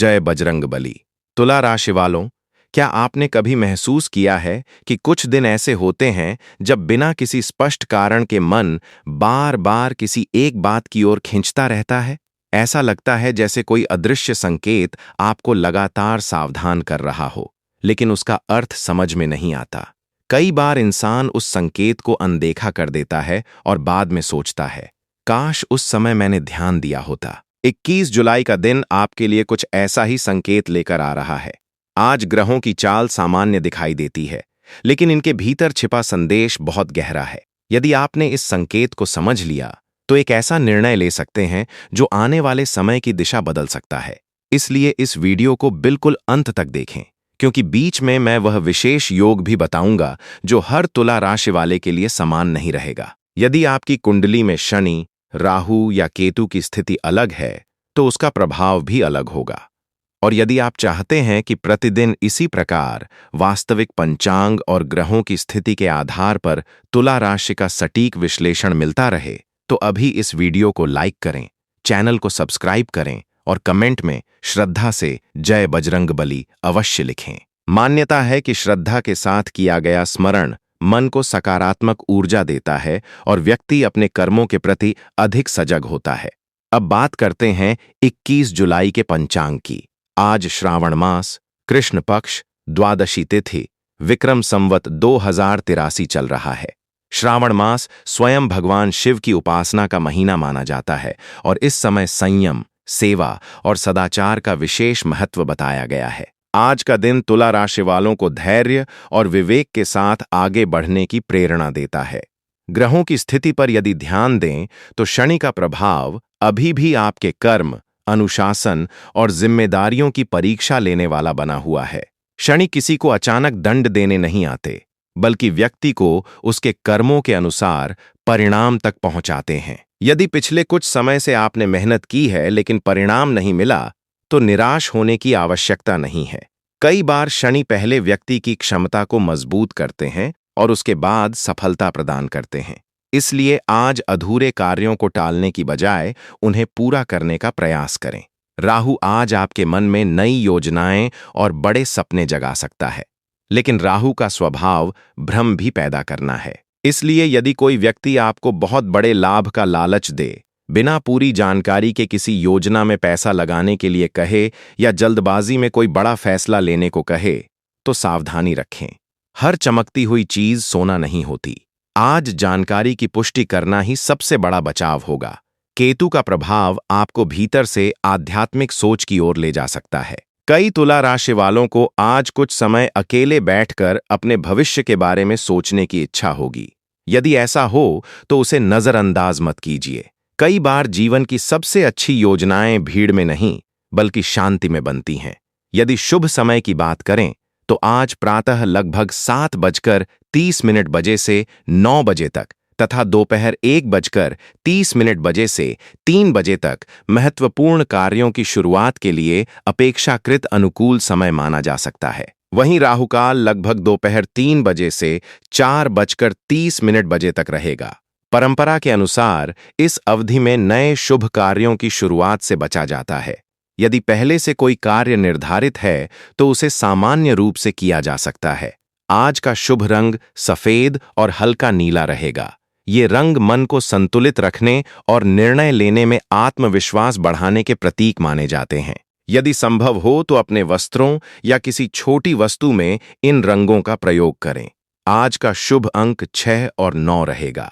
जय बजरंगबली। तुला राशि वालों, क्या आपने कभी महसूस किया है कि कुछ दिन ऐसे होते हैं जब बिना किसी स्पष्ट कारण के मन बार बार किसी एक बात की ओर खींचता रहता है? ऐसा लगता है जैसे कोई अदृश्य संकेत आपको लगातार सावधान कर रहा हो, लेकिन उसका अर्थ समझ में नहीं आता। कई बार इंसान उस संकेत को अनदेखा कर देता है और बाद में सोचता है, काश उस समय मैंने ध्यान दिया होता। 21 जुलाई का दिन आपके लिए कुछ ऐसा ही संकेत लेकर आ रहा है। आज ग्रहों की चाल सामान्य दिखाई देती है, लेकिन इनके भीतर छिपा संदेश बहुत गहरा है। यदि आपने इस संकेत को समझ लिया, तो एक ऐसा निर्णय ले सकते हैं जो आने वाले समय की दिशा बदल सकता है। इसलिए इस वीडियो को बिल्कुल अंत तक देखें, क्योंकि बीच में मैं वह विशेष योग भी बताऊंगा जो हर तुला राशि वाले के लिए समान नहीं रहेगा। यदि आपकी कुंडली में शनि, राहु या केतु की स्थिति अलग है, तो उसका प्रभाव भी अलग होगा। और यदि आप चाहते हैं कि प्रतिदिन इसी प्रकार वास्तविक पंचांग और ग्रहों की स्थिति के आधार पर तुला राशि का सटीक विश्लेषण मिलता रहे, तो अभी इस वीडियो को लाइक करें, चैनल को सब्सक्राइब करें और कमेंट में श्रद्धा से जय बजरंगबली अवश्य लिखें। मान्यता है कि श्रद्धा के साथ किया गया स्मरण मन को सकारात्मक ऊर्जा देता है और व्यक्ति अपने कर्मों के प्रति अधिक सजग होता है। अब बात करते हैं 21 जुलाई के पंचांग की। आज श्रावण मास, कृष्ण पक्ष, द्वादशी तिथि, विक्रम संवत 2083 चल रहा है। श्रावण मास स्वयं भगवान शिव की उपासना का महीना माना जाता है और इस समय संयम, सेवा और सदाचार का विशेष महत्व बताया गया है। आज का दिन तुला राशि वालों को धैर्य और विवेक के साथ आगे बढ़ने की प्रेरणा देता है। ग्रहों की स्थिति पर यदि ध्यान दें, तो शनि का प्रभाव अभी भी आपके कर्म, अनुशासन और जिम्मेदारियों की परीक्षा लेने वाला बना हुआ है। शनि किसी को अचानक दंड देने नहीं आते, बल्कि व्यक्ति को उसके कर्मों के अनुसार परिणाम तक पहुंचाते हैं। यदि पिछले कुछ समय से आपने मेहनत की है लेकिन परिणाम नहीं मिला, तो निराश होने की आवश्यकता नहीं है। कई बार शनि पहले व्यक्ति की क्षमता को मजबूत करते हैं और उसके बाद सफलता प्रदान करते हैं। इसलिए आज अधूरे कार्यों को टालने की बजाय उन्हें पूरा करने का प्रयास करें। राहु आज आपके मन में नई योजनाएं और बड़े सपने जगा सकता है, लेकिन राहु का स्वभाव भ्रम भी पैदा करना है। इसलिए यदि कोई व्यक्ति आपको बहुत बड़े लाभ का लालच दे, बिना पूरी जानकारी के किसी योजना में पैसा लगाने के लिए कहे या जल्दबाजी में कोई बड़ा फैसला लेने को कहे, तो सावधानी रखें। हर चमकती हुई चीज सोना नहीं होती। आज जानकारी की पुष्टि करना ही सबसे बड़ा बचाव होगा। केतु का प्रभाव आपको भीतर से आध्यात्मिक सोच की ओर ले जा सकता है। कई तुला राशि वालों को आज कुछ समय अकेले बैठकर अपने भविष्य के बारे में सोचने की इच्छा होगी। यदि ऐसा हो तो उसे नजरअंदाज मत कीजिए। कई बार जीवन की सबसे अच्छी योजनाएं भीड़ में नहीं, बल्कि शांति में बनती हैं। यदि शुभ समय की बात करें, तो आज प्रातः लगभग 7:30 बजे से 9 बजे तक तथा दोपहर 1:30 बजे से 3 बजे तक महत्वपूर्ण कार्यों की शुरुआत के लिए अपेक्षाकृत अनुकूल समय माना जा सकता है। वहीं राहुकाल लगभग दोपहर 3 बजे से 4:30 बजे तक रहेगा। परंपरा के अनुसार इस अवधि में नए शुभ कार्यों की शुरुआत से बचा जाता है। यदि पहले से कोई कार्य निर्धारित है, तो उसे सामान्य रूप से किया जा सकता है। आज का शुभ रंग सफेद और हल्का नीला रहेगा। ये रंग मन को संतुलित रखने और निर्णय लेने में आत्मविश्वास बढ़ाने के प्रतीक माने जाते हैं। यदि संभव हो तो अपने वस्त्रों या किसी छोटी वस्तु में इन रंगों का प्रयोग करें। आज का शुभ अंक 6 और 9 रहेगा।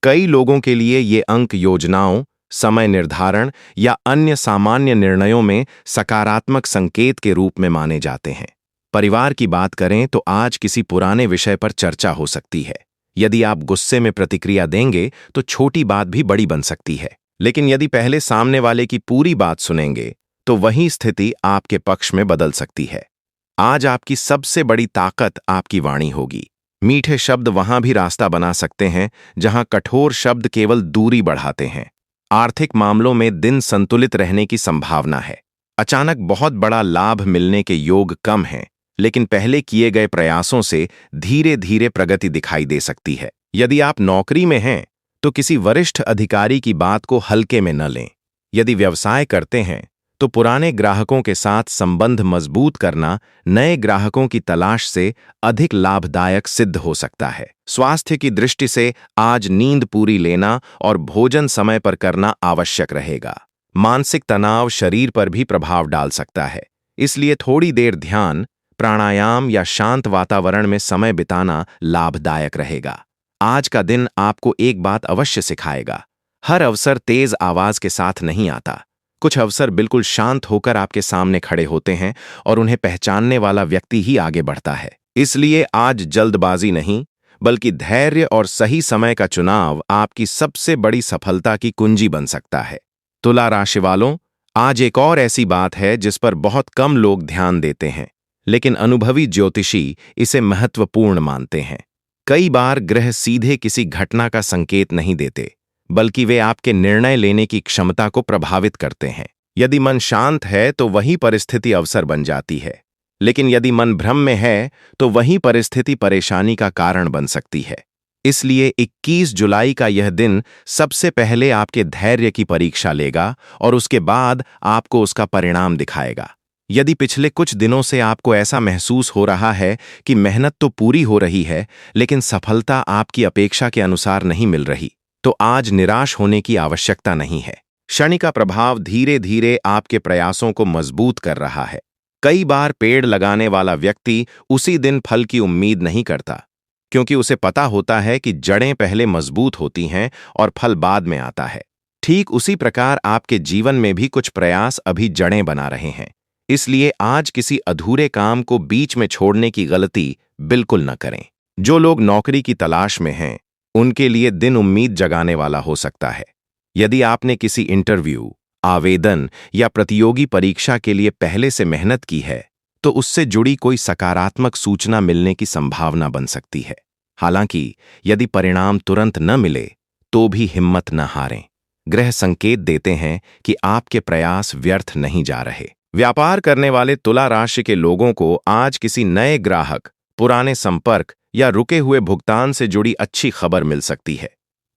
कई लोगों के लिए ये अंक योजनाओं, समय निर्धारण या अन्य सामान्य निर्णयों में सकारात्मक संकेत के रूप में माने जाते हैं। परिवार की बात करें तो आज किसी पुराने विषय पर चर्चा हो सकती है। यदि आप गुस्से में प्रतिक्रिया देंगे तो छोटी बात भी बड़ी बन सकती है, लेकिन यदि पहले सामने वाले की पूरी बात सुनेंगे, तो वही स्थिति आपके पक्ष में बदल सकती है। आज आपकी सबसे बड़ी ताकत आपकी वाणी होगी। मीठे शब्द वहां भी रास्ता बना सकते हैं जहां कठोर शब्द केवल दूरी बढ़ाते हैं। आर्थिक मामलों में दिन संतुलित रहने की संभावना है। अचानक बहुत बड़ा लाभ मिलने के योग कम हैं, लेकिन पहले किए गए प्रयासों से धीरे धीरे प्रगति दिखाई दे सकती है। यदि आप नौकरी में हैं, तो किसी वरिष्ठ अधिकारी की बात को हल्के में न लें। यदि व्यवसाय करते हैं, तो पुराने ग्राहकों के साथ संबंध मजबूत करना नए ग्राहकों की तलाश से अधिक लाभदायक सिद्ध हो सकता है। स्वास्थ्य की दृष्टि से आज नींद पूरी लेना और भोजन समय पर करना आवश्यक रहेगा। मानसिक तनाव शरीर पर भी प्रभाव डाल सकता है, इसलिए थोड़ी देर ध्यान, प्राणायाम या शांत वातावरण में समय बिताना लाभदायक रहेगा। आज का दिन आपको एक बात अवश्य सिखाएगा, हर अवसर तेज आवाज के साथ नहीं आता। कुछ अवसर बिल्कुल शांत होकर आपके सामने खड़े होते हैं और उन्हें पहचानने वाला व्यक्ति ही आगे बढ़ता है। इसलिए आज जल्दबाजी नहीं, बल्कि धैर्य और सही समय का चुनाव आपकी सबसे बड़ी सफलता की कुंजी बन सकता है। तुला राशि वालों, आज एक और ऐसी बात है जिस पर बहुत कम लोग ध्यान देते हैं, लेकिन अनुभवी ज्योतिषी इसे महत्वपूर्ण मानते हैं। कई बार ग्रह सीधे किसी घटना का संकेत नहीं देते, बल्कि वे आपके निर्णय लेने की क्षमता को प्रभावित करते हैं। यदि मन शांत है तो वही परिस्थिति अवसर बन जाती है, लेकिन यदि मन भ्रम में है तो वही परिस्थिति परेशानी का कारण बन सकती है। इसलिए 21 जुलाई का यह दिन सबसे पहले आपके धैर्य की परीक्षा लेगा और उसके बाद आपको उसका परिणाम दिखाएगा। यदि पिछले कुछ दिनों से आपको ऐसा महसूस हो रहा है कि मेहनत तो पूरी हो रही है, लेकिन सफलता आपकी अपेक्षा के अनुसार नहीं मिल रही, तो आज निराश होने की आवश्यकता नहीं है। शनि का प्रभाव धीरे धीरे आपके प्रयासों को मजबूत कर रहा है। कई बार पेड़ लगाने वाला व्यक्ति उसी दिन फल की उम्मीद नहीं करता, क्योंकि उसे पता होता है कि जड़ें पहले मजबूत होती हैं और फल बाद में आता है। ठीक उसी प्रकार आपके जीवन में भी कुछ प्रयास अभी जड़ें बना रहे हैं। इसलिए आज किसी अधूरे काम को बीच में छोड़ने की गलती बिल्कुल न करें। जो लोग नौकरी की तलाश में हैं, उनके लिए दिन उम्मीद जगाने वाला हो सकता है। यदि आपने किसी इंटरव्यू, आवेदन या प्रतियोगी परीक्षा के लिए पहले से मेहनत की है, तो उससे जुड़ी कोई सकारात्मक सूचना मिलने की संभावना बन सकती है। हालांकि यदि परिणाम तुरंत न मिले, तो भी हिम्मत न हारें। ग्रह संकेत देते हैं कि आपके प्रयास व्यर्थ नहीं जा रहे। व्यापार करने वाले तुला राशि के लोगों को आज किसी नए ग्राहक, पुराने संपर्क या रुके हुए भुगतान से जुड़ी अच्छी खबर मिल सकती है।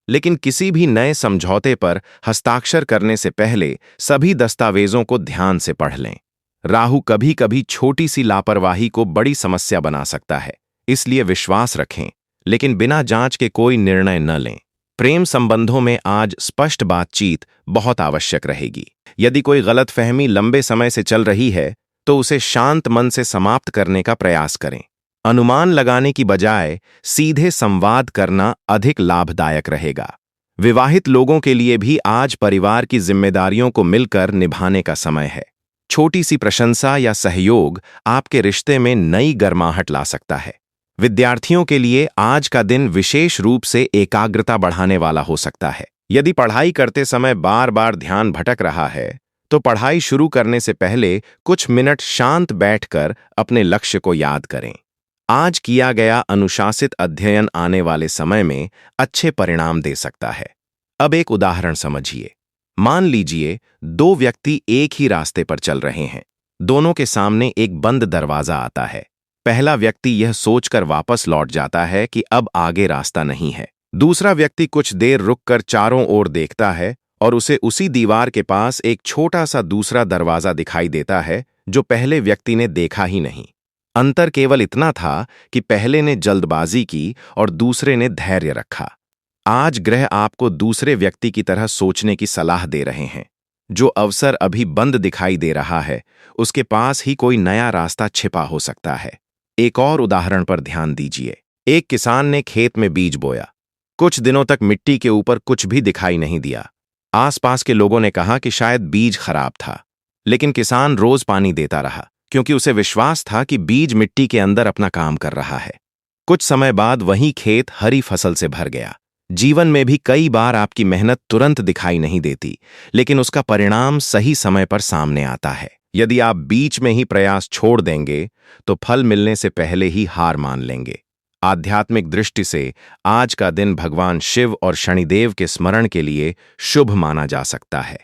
लेकिन किसी भी नए समझौते पर हस्ताक्षर करने से पहले सभी दस्तावेजों को ध्यान से पढ़ लें। राहु कभी कभी छोटी सी लापरवाही को बड़ी समस्या बना सकता है, इसलिए विश्वास रखें, लेकिन बिना जांच के कोई निर्णय न लें। प्रेम संबंधों में आज स्पष्ट बातचीत बहुत आवश्यक रहेगी। यदि कोई गलतफहमी लंबे समय से चल रही है, तो उसे शांत मन से समाप्त करने का प्रयास करें। अनुमान लगाने की बजाय सीधे संवाद करना अधिक लाभदायक रहेगा। विवाहित लोगों के लिए भी आज परिवार की जिम्मेदारियों को मिलकर निभाने का समय है। छोटी सी प्रशंसा या सहयोग आपके रिश्ते में नई गर्माहट ला सकता है। विद्यार्थियों के लिए आज का दिन विशेष रूप से एकाग्रता बढ़ाने वाला हो सकता है। यदि पढ़ाई करते समय बार बार ध्यान भटक रहा है, तो पढ़ाई शुरू करने से पहले कुछ मिनट शांत बैठकर अपने लक्ष्य को याद करें। आज किया गया अनुशासित अध्ययन आने वाले समय में अच्छे परिणाम दे सकता है। अब एक उदाहरण समझिए। मान लीजिए दो व्यक्ति एक ही रास्ते पर चल रहे हैं। दोनों के सामने एक बंद दरवाजा आता है। पहला व्यक्ति यह सोचकर वापस लौट जाता है कि अब आगे रास्ता नहीं है। दूसरा व्यक्ति कुछ देर रुककर चारों ओर देखता है और उसे उसी दीवार के पास एक छोटा सा दूसरा दरवाजा दिखाई देता है जो पहले व्यक्ति ने देखा ही नहीं। अंतर केवल इतना था कि पहले ने जल्दबाजी की और दूसरे ने धैर्य रखा। आज ग्रह आपको दूसरे व्यक्ति की तरह सोचने की सलाह दे रहे हैं। जो अवसर अभी बंद दिखाई दे रहा है, उसके पास ही कोई नया रास्ता छिपा हो सकता है। एक और उदाहरण पर ध्यान दीजिए। एक किसान ने खेत में बीज बोया। कुछ दिनों तक मिट्टी के ऊपर कुछ भी दिखाई नहीं दिया। आसपास के लोगों ने कहा कि शायद बीज खराब था, लेकिन किसान रोज पानी देता रहा, क्योंकि उसे विश्वास था कि बीज मिट्टी के अंदर अपना काम कर रहा है। कुछ समय बाद वही खेत हरी फसल से भर गया। जीवन में भी कई बार आपकी मेहनत तुरंत दिखाई नहीं देती, लेकिन उसका परिणाम सही समय पर सामने आता है। यदि आप बीच में ही प्रयास छोड़ देंगे, तो फल मिलने से पहले ही हार मान लेंगे। आध्यात्मिक दृष्टि से आज का दिन भगवान शिव और शनिदेव के स्मरण के लिए शुभ माना जा सकता है।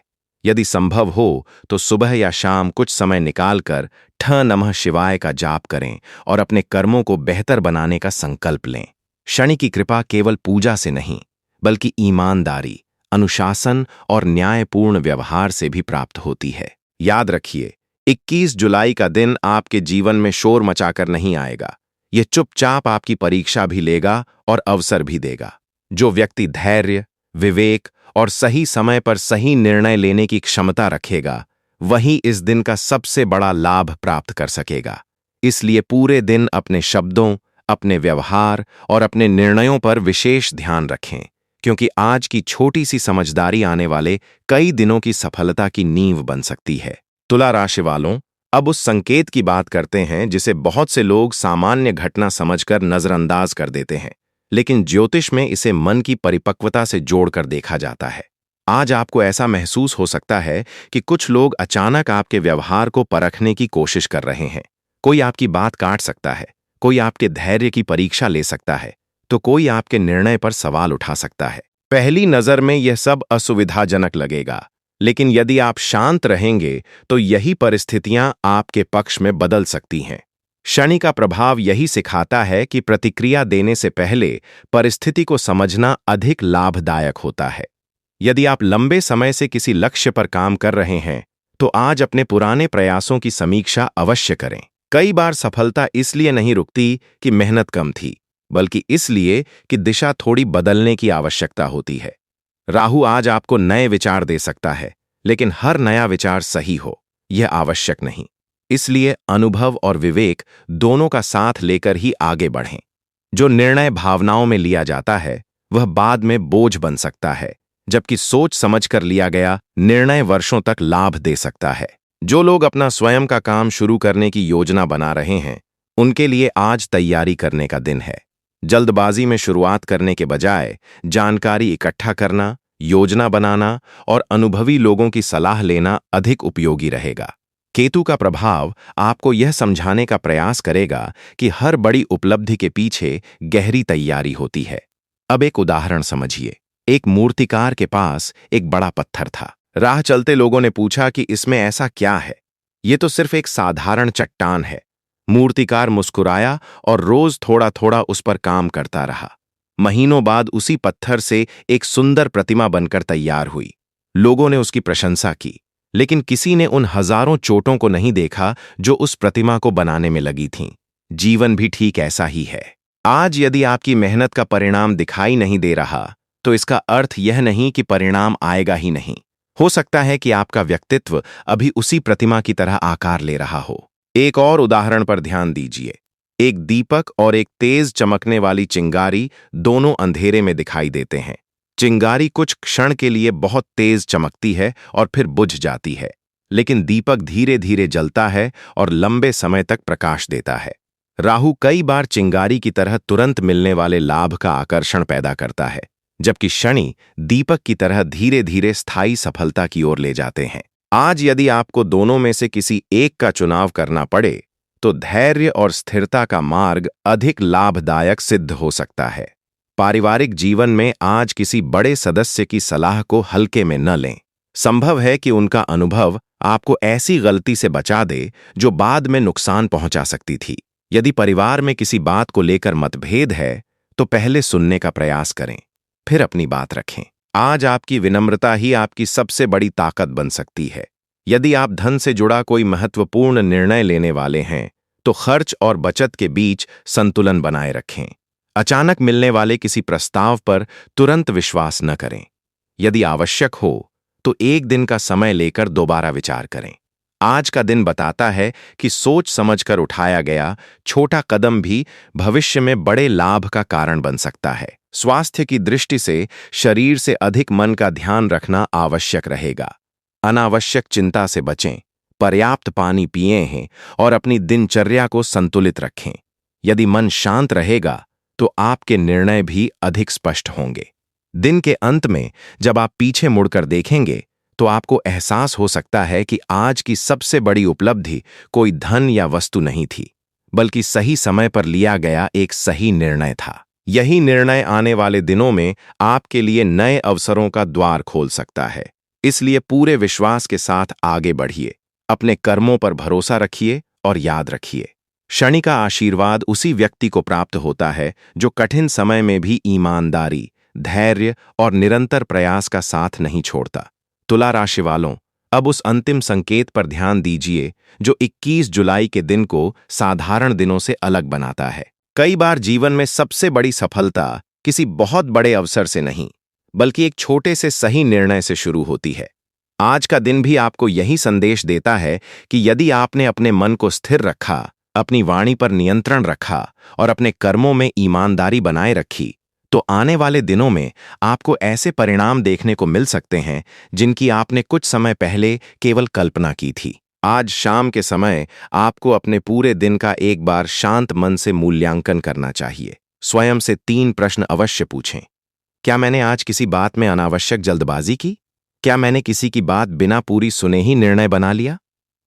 यदि संभव हो तो सुबह या शाम कुछ समय निकालकर ठ नमः शिवाय का जाप करें और अपने कर्मों को बेहतर बनाने का संकल्प लें। शनि की कृपा केवल पूजा से नहीं, बल्कि ईमानदारी, अनुशासन और न्यायपूर्ण व्यवहार से भी प्राप्त होती है। याद रखिए, 21 जुलाई का दिन आपके जीवन में शोर मचाकर नहीं आएगा। यह चुपचाप आपकी परीक्षा भी लेगा और अवसर भी देगा। जो व्यक्ति धैर्य, विवेक और सही समय पर सही निर्णय लेने की क्षमता रखेगा, वही इस दिन का सबसे बड़ा लाभ प्राप्त कर सकेगा। इसलिए पूरे दिन अपने शब्दों, अपने व्यवहार और अपने निर्णयों पर विशेष ध्यान रखें, क्योंकि आज की छोटी सी समझदारी आने वाले कई दिनों की सफलता की नींव बन सकती है। तुला राशि वालों, अब उस संकेत की बात करते हैं जिसे बहुत से लोग सामान्य घटना समझकर नजरअंदाज कर देते हैं, लेकिन ज्योतिष में इसे मन की परिपक्वता से जोड़कर देखा जाता है। आज आपको ऐसा महसूस हो सकता है कि कुछ लोग अचानक आपके व्यवहार को परखने की कोशिश कर रहे हैं। कोई आपकी बात काट सकता है, कोई आपके धैर्य की परीक्षा ले सकता है, तो कोई आपके निर्णय पर सवाल उठा सकता है। पहली नजर में यह सब असुविधाजनक लगेगा, लेकिन यदि आप शांत रहेंगे तो यही परिस्थितियां आपके पक्ष में बदल सकती हैं। शनि का प्रभाव यही सिखाता है कि प्रतिक्रिया देने से पहले परिस्थिति को समझना अधिक लाभदायक होता है। यदि आप लंबे समय से किसी लक्ष्य पर काम कर रहे हैं, तो आज अपने पुराने प्रयासों की समीक्षा अवश्य करें। कई बार सफलता इसलिए नहीं रुकती कि मेहनत कम थी, बल्कि इसलिए कि दिशा थोड़ी बदलने की आवश्यकता होती है। राहु आज आपको नए विचार दे सकता है, लेकिन हर नया विचार सही हो, यह आवश्यक नहीं। इसलिए अनुभव और विवेक दोनों का साथ लेकर ही आगे बढ़ें। जो निर्णय भावनाओं में लिया जाता है, वह बाद में बोझ बन सकता है, जबकि सोच समझकर लिया गया निर्णय वर्षों तक लाभ दे सकता है। जो लोग अपना स्वयं का काम शुरू करने की योजना बना रहे हैं, उनके लिए आज तैयारी करने का दिन है। जल्दबाजी में शुरुआत करने के बजाय जानकारी इकट्ठा करना, योजना बनाना और अनुभवी लोगों की सलाह लेना अधिक उपयोगी रहेगा। केतु का प्रभाव आपको यह समझाने का प्रयास करेगा कि हर बड़ी उपलब्धि के पीछे गहरी तैयारी होती है। अब एक उदाहरण समझिए। एक मूर्तिकार के पास एक बड़ा पत्थर था। राह चलते लोगों ने पूछा कि इसमें ऐसा क्या है? ये तो सिर्फ एक साधारण चट्टान है। मूर्तिकार मुस्कुराया और रोज थोड़ा थोड़ा उस पर काम करता रहा। महीनों बाद उसी पत्थर से एक सुंदर प्रतिमा बनकर तैयार हुई। लोगों ने उसकी प्रशंसा की, लेकिन किसी ने उन हजारों चोटों को नहीं देखा जो उस प्रतिमा को बनाने में लगी थीं। जीवन भी ठीक ऐसा ही है। आज यदि आपकी मेहनत का परिणाम दिखाई नहीं दे रहा, तो इसका अर्थ यह नहीं कि परिणाम आएगा ही नहीं। हो सकता है कि आपका व्यक्तित्व अभी उसी प्रतिमा की तरह आकार ले रहा हो। एक और उदाहरण पर ध्यान दीजिए। एक दीपक और एक तेज चमकने वाली चिंगारी दोनों अंधेरे में दिखाई देते हैं। चिंगारी कुछ क्षण के लिए बहुत तेज चमकती है और फिर बुझ जाती है, लेकिन दीपक धीरे धीरे जलता है और लंबे समय तक प्रकाश देता है। राहु कई बार चिंगारी की तरह तुरंत मिलने वाले लाभ का आकर्षण पैदा करता है, जबकि शनि दीपक की तरह धीरे धीरे स्थायी सफलता की ओर ले जाते हैं। आज यदि आपको दोनों में से किसी एक का चुनाव करना पड़े, तो धैर्य और स्थिरता का मार्ग अधिक लाभदायक सिद्ध हो सकता है। पारिवारिक जीवन में आज किसी बड़े सदस्य की सलाह को हल्के में न लें। संभव है कि उनका अनुभव आपको ऐसी गलती से बचा दे जो बाद में नुकसान पहुंचा सकती थी। यदि परिवार में किसी बात को लेकर मतभेद है, तो पहले सुनने का प्रयास करें, फिर अपनी बात रखें। आज आपकी विनम्रता ही आपकी सबसे बड़ी ताकत बन सकती है। यदि आप धन से जुड़ा कोई महत्वपूर्ण निर्णय लेने वाले हैं, तो खर्च और बचत के बीच संतुलन बनाए रखें। अचानक मिलने वाले किसी प्रस्ताव पर तुरंत विश्वास न करें। यदि आवश्यक हो, तो एक दिन का समय लेकर दोबारा विचार करें। आज का दिन बताता है कि सोच समझकर उठाया गया छोटा कदम भी भविष्य में बड़े लाभ का कारण बन सकता है। स्वास्थ्य की दृष्टि से शरीर से अधिक मन का ध्यान रखना आवश्यक रहेगा। अनावश्यक चिंता से बचें, पर्याप्त पानी पिए हैं और अपनी दिनचर्या को संतुलित रखें। यदि मन शांत रहेगा, तो आपके निर्णय भी अधिक स्पष्ट होंगे। दिन के अंत में जब आप पीछे मुड़कर देखेंगे, तो आपको एहसास हो सकता है कि आज की सबसे बड़ी उपलब्धि कोई धन या वस्तु नहीं थी, बल्कि सही समय पर लिया गया एक सही निर्णय था। यही निर्णय आने वाले दिनों में आपके लिए नए अवसरों का द्वार खोल सकता है। इसलिए पूरे विश्वास के साथ आगे बढ़िए, अपने कर्मों पर भरोसा रखिए और याद रखिए, शनि का आशीर्वाद उसी व्यक्ति को प्राप्त होता है जो कठिन समय में भी ईमानदारी, धैर्य और निरंतर प्रयास का साथ नहीं छोड़ता। तुला राशि वालों, अब उस अंतिम संकेत पर ध्यान दीजिए जो 21 जुलाई के दिन को साधारण दिनों से अलग बनाता है। कई बार जीवन में सबसे बड़ी सफलता किसी बहुत बड़े अवसर से नहीं, बल्कि एक छोटे से सही निर्णय से शुरू होती है। आज का दिन भी आपको यही संदेश देता है कि यदि आपने अपने मन को स्थिर रखा, अपनी वाणी पर नियंत्रण रखा और अपने कर्मों में ईमानदारी बनाए रखी, तो आने वाले दिनों में आपको ऐसे परिणाम देखने को मिल सकते हैं जिनकी आपने कुछ समय पहले केवल कल्पना की थी। आज शाम के समय आपको अपने पूरे दिन का एक बार शांत मन से मूल्यांकन करना चाहिए। स्वयं से 3 प्रश्न अवश्य पूछें। क्या मैंने आज किसी बात में अनावश्यक जल्दबाजी की? क्या मैंने किसी की बात बिना पूरी सुने ही निर्णय बना लिया?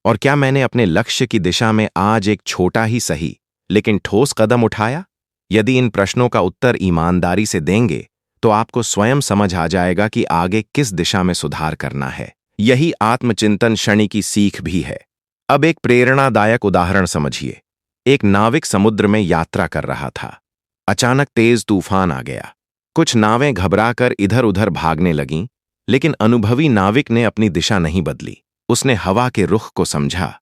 और क्या मैंने अपने लक्ष्य की दिशा में आज एक छोटा ही सही लेकिन ठोस कदम उठाया? यदि इन प्रश्नों का उत्तर ईमानदारी से देंगे तो आपको स्वयं समझ आ जाएगा कि आगे किस दिशा में सुधार करना है। यही आत्मचिंतन शनि की सीख भी है। अब एक प्रेरणादायक उदाहरण समझिए। एक नाविक समुद्र में यात्रा कर रहा था। अचानक तेज तूफान आ गया। कुछ नावें घबराकर इधर-उधर भागने लगीं, लेकिन अनुभवी नाविक ने अपनी दिशा नहीं बदली। उसने हवा के रुख को समझा,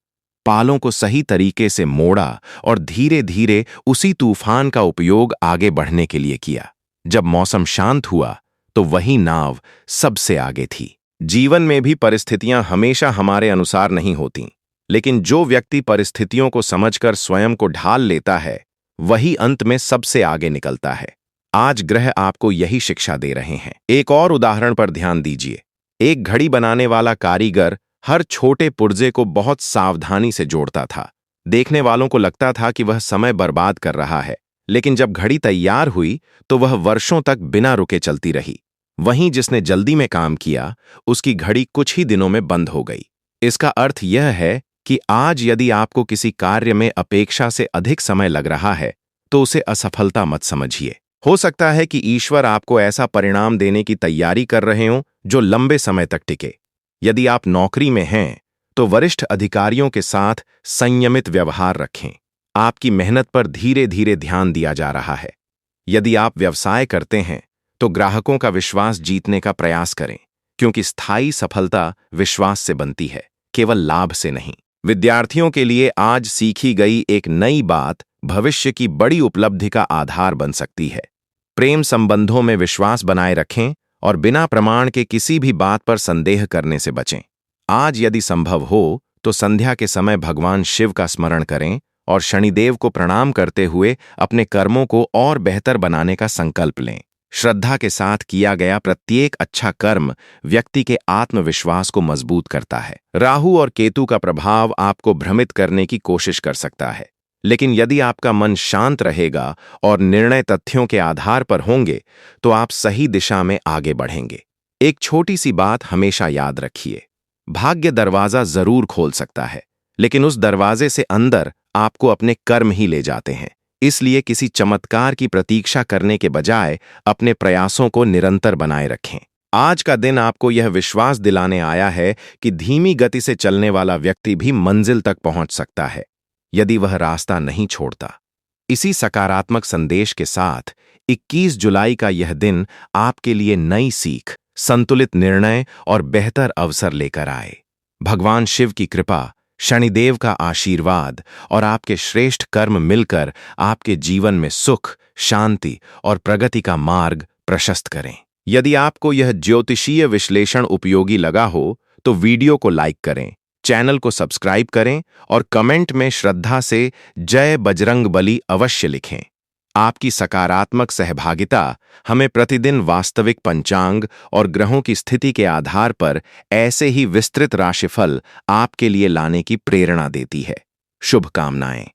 पालों को सही तरीके से मोड़ा और धीरे-धीरे उसी तूफान का उपयोग आगे बढ़ने के लिए किया। जब मौसम शांत हुआ, तो वही नाव सबसे आगे थी। जीवन में भी परिस्थितियां हमेशा हमारे अनुसार नहीं होतीं, लेकिन जो व्यक्ति परिस्थितियों को समझकर स्वयं को ढाल लेता है, वही अंत में सबसे आगे निकलता है। आज ग्रह आपको यही शिक्षा दे रहे हैं। एक और उदाहरण पर ध्यान दीजिए। एक घड़ी बनाने वाला कारीगर हर छोटे पुर्जे को बहुत सावधानी से जोड़ता था। देखने वालों को लगता था कि वह समय बर्बाद कर रहा है, लेकिन जब घड़ी तैयार हुई तो वह वर्षों तक बिना रुके चलती रही। वहीं जिसने जल्दी में काम किया, उसकी घड़ी कुछ ही दिनों में बंद हो गई। इसका अर्थ यह है कि आज यदि आपको किसी कार्य में अपेक्षा से अधिक समय लग रहा है, तो उसे असफलता मत समझिए। हो सकता है कि ईश्वर आपको ऐसा परिणाम देने की तैयारी कर रहे हों जो लंबे समय तक टिके। यदि आप नौकरी में हैं, तो वरिष्ठ अधिकारियों के साथ संयमित व्यवहार रखें। आपकी मेहनत पर धीरे-धीरे ध्यान दिया जा रहा है। यदि आप व्यवसाय करते हैं, तो ग्राहकों का विश्वास जीतने का प्रयास करें, क्योंकि स्थायी सफलता विश्वास से बनती है, केवल लाभ से नहीं। विद्यार्थियों के लिए आज सीखी गई एक नई बात भविष्य की बड़ी उपलब्धि का आधार बन सकती है। प्रेम संबंधों में विश्वास बनाए रखें और बिना प्रमाण के किसी भी बात पर संदेह करने से बचें। आज यदि संभव हो तो संध्या के समय भगवान शिव का स्मरण करें और शनिदेव को प्रणाम करते हुए अपने कर्मों को और बेहतर बनाने का संकल्प लें। श्रद्धा के साथ किया गया प्रत्येक अच्छा कर्म व्यक्ति के आत्मविश्वास को मजबूत करता है। राहु और केतु का प्रभाव आपको भ्रमित करने की कोशिश कर सकता है, लेकिन यदि आपका मन शांत रहेगा और निर्णय तथ्यों के आधार पर होंगे, तो आप सही दिशा में आगे बढ़ेंगे। एक छोटी सी बात हमेशा याद रखिए, भाग्य दरवाजा जरूर खोल सकता है, लेकिन उस दरवाजे से अंदर आपको अपने कर्म ही ले जाते हैं। इसलिए किसी चमत्कार की प्रतीक्षा करने के बजाय अपने प्रयासों को निरंतर बनाए रखें। आज का दिन आपको यह विश्वास दिलाने आया है कि धीमी गति से चलने वाला व्यक्ति भी मंजिल तक पहुंच सकता है, यदि वह रास्ता नहीं छोड़ता। इसी सकारात्मक संदेश के साथ 21 जुलाई का यह दिन आपके लिए नई सीख, संतुलित निर्णय और बेहतर अवसर लेकर आए। भगवान शिव की कृपा, शनिदेव का आशीर्वाद और आपके श्रेष्ठ कर्म मिलकर आपके जीवन में सुख, शांति और प्रगति का मार्ग प्रशस्त करें। यदि आपको यह ज्योतिषीय विश्लेषण उपयोगी लगा हो, तो वीडियो को लाइक करें, चैनल को सब्सक्राइब करें और कमेंट में श्रद्धा से जय बजरंगबली अवश्य लिखें। आपकी सकारात्मक सहभागिता हमें प्रतिदिन वास्तविक पंचांग और ग्रहों की स्थिति के आधार पर ऐसे ही विस्तृत राशिफल आपके लिए लाने की प्रेरणा देती है। शुभकामनाएं।